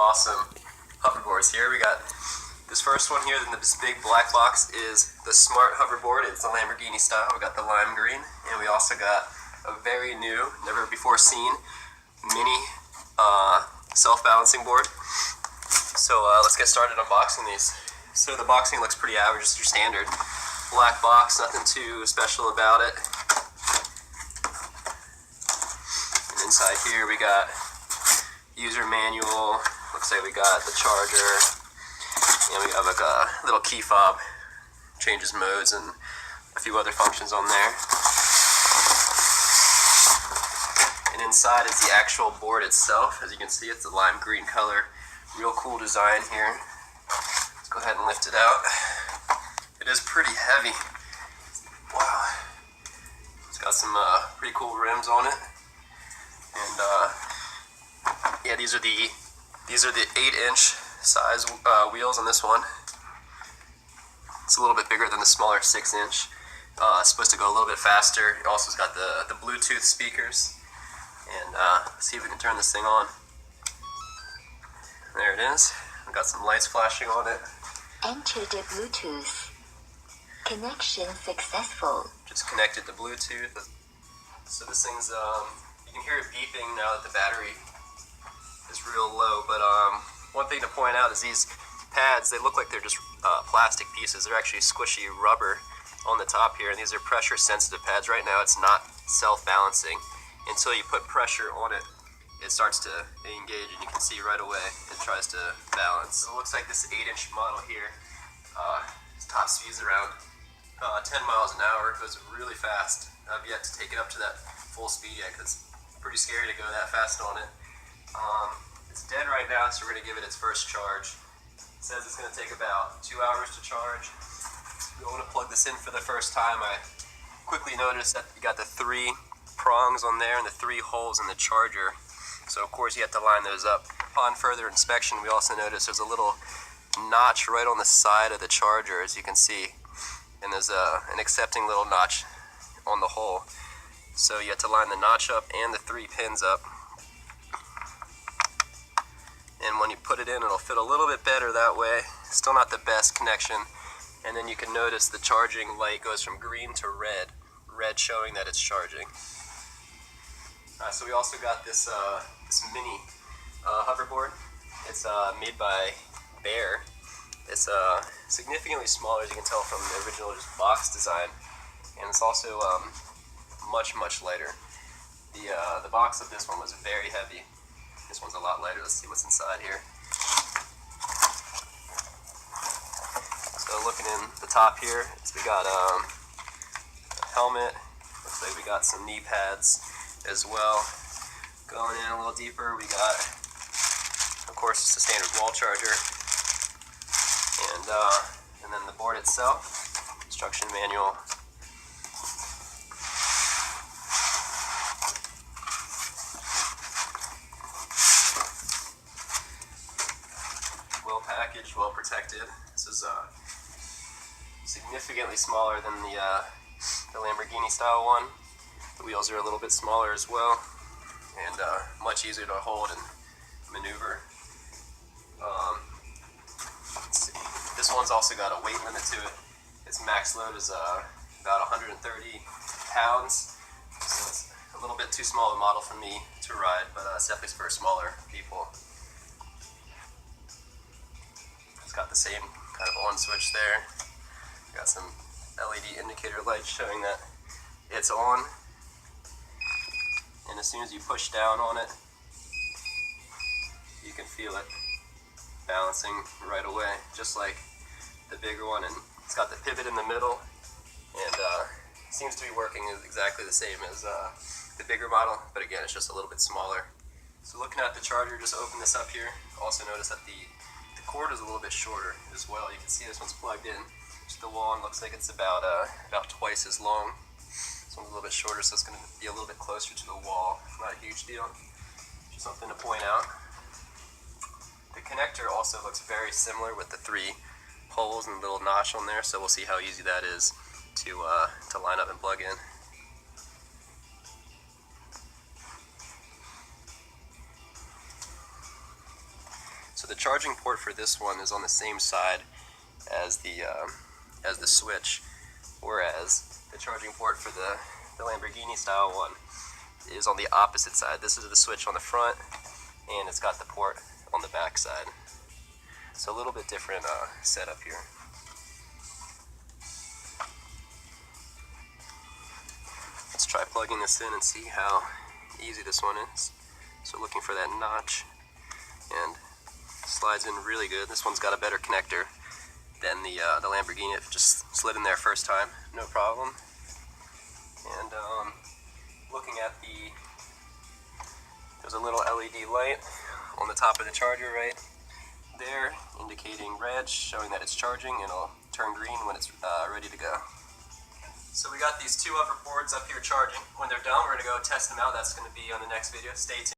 awesome hoverboards here. We got this first one here, then this big black box is the Smart hoverboard. It's a Lamborghini style. We got the lime green, and we also got a very new, never before seen, mini self-balancing board. So let's get started unboxing these. So the boxing looks pretty average, just your standard black box, nothing too special about it. And inside here we got user manual, looks like we got the charger, and we have like a little key fob, changes modes and a few other functions on there. And inside is the actual board itself. As you can see, it's a lime green color, real cool design here. Let's go ahead and lift it out. It is pretty heavy. Wow. It's got some pretty cool rims on it. And yeah, these are the 8-inch size wheels on this one. It's a little bit bigger than the smaller 6-inch. It's supposed to go a little bit faster. It also has got the Bluetooth speakers. And let's see if we can turn this thing on. There it is. We've got some lights flashing on it. Enter the Bluetooth. Connection successful. Just connected to Bluetooth. So this thing's, you can hear it beeping now that the battery is real low. But one thing to point out is these pads, they look like they're just plastic pieces. They're actually squishy rubber on the top here, and these are pressure sensitive pads. Right now it's not self-balancing. Until you put pressure on it, it starts to engage, and you can see right away it tries to balance. So it looks like this 8-inch model here, its top speed is around 10 miles an hour. It goes really fast. I've yet to take it up to that full speed yet, because it's pretty scary to go that fast on it. It's dead right now, so we're going to give it its first charge. It says it's going to take about 2 hours to charge. If you want to plug this in for the first time, I quickly noticed that you got the 3 prongs on there and the 3 holes in the charger. So of course you have to line those up. Upon further inspection, we also noticed there's a little notch right on the side of the charger, as you can see. And there's an accepting little notch on the hole. So you have to line the notch up and the 3 pins up. And when you put it in, it'll fit a little bit better that way. Still not the best connection. And then you can notice the charging light goes from green to red. Red showing that it's charging. So we also got this mini hoverboard. It's made by Bear. It's significantly smaller, as you can tell from the original just box design, and it's also much lighter. The box of this one was very heavy. This one's a lot lighter. Let's see what's inside here. So looking in the top here, we got a helmet. Looks like we got some knee pads as well. Going in a little deeper, we got, of course, it's a standard wall charger, and then the board itself, instruction manual. Well packaged, well protected. This is significantly smaller than the Lamborghini style one. The wheels are a little bit smaller as well, and much easier to hold and maneuver. Let's see. This one's also got a weight limit to it. Its max load is about 130 pounds, so it's a little bit too small a model for me to ride, but it's definitely for smaller people. It's got the same kind of on switch there. Got some LED indicator lights showing that it's on. And as soon as you push down on it, you can feel it balancing right away, just like the bigger one. And it's got the pivot in the middle, and seems to be working exactly the same as the bigger model, but again, it's just a little bit smaller. So looking at the charger, just open this up here. Also notice that the cord is a little bit shorter as well. You can see this one's plugged in to the wall, and looks like it's about twice as long. This one's a little bit shorter, so it's going to be a little bit closer to the wall. Not a huge deal, just something to point out. The connector also looks very similar with the 3 holes and the little notch on there, so we'll see how easy that is to line up and plug in. the charging port for this one is on the same side as the switch, whereas the charging port for the Lamborghini style one is on the opposite side. This is the switch on the front, and it's got the port on the back side. So a little bit different setup here. Let's try plugging this in and see how easy this one is. So looking for that notch, and slides in really good. This one's got a better connector than the Lamborghini. It just slid in there first time, no problem. And looking at there's a little LED light on the top of the charger right there, indicating red, showing that it's charging, and it'll turn green when it's ready to go. So we got these two hoverboards up here charging. When they're done, we're going to go test them out. That's going to be on the next video. Stay tuned.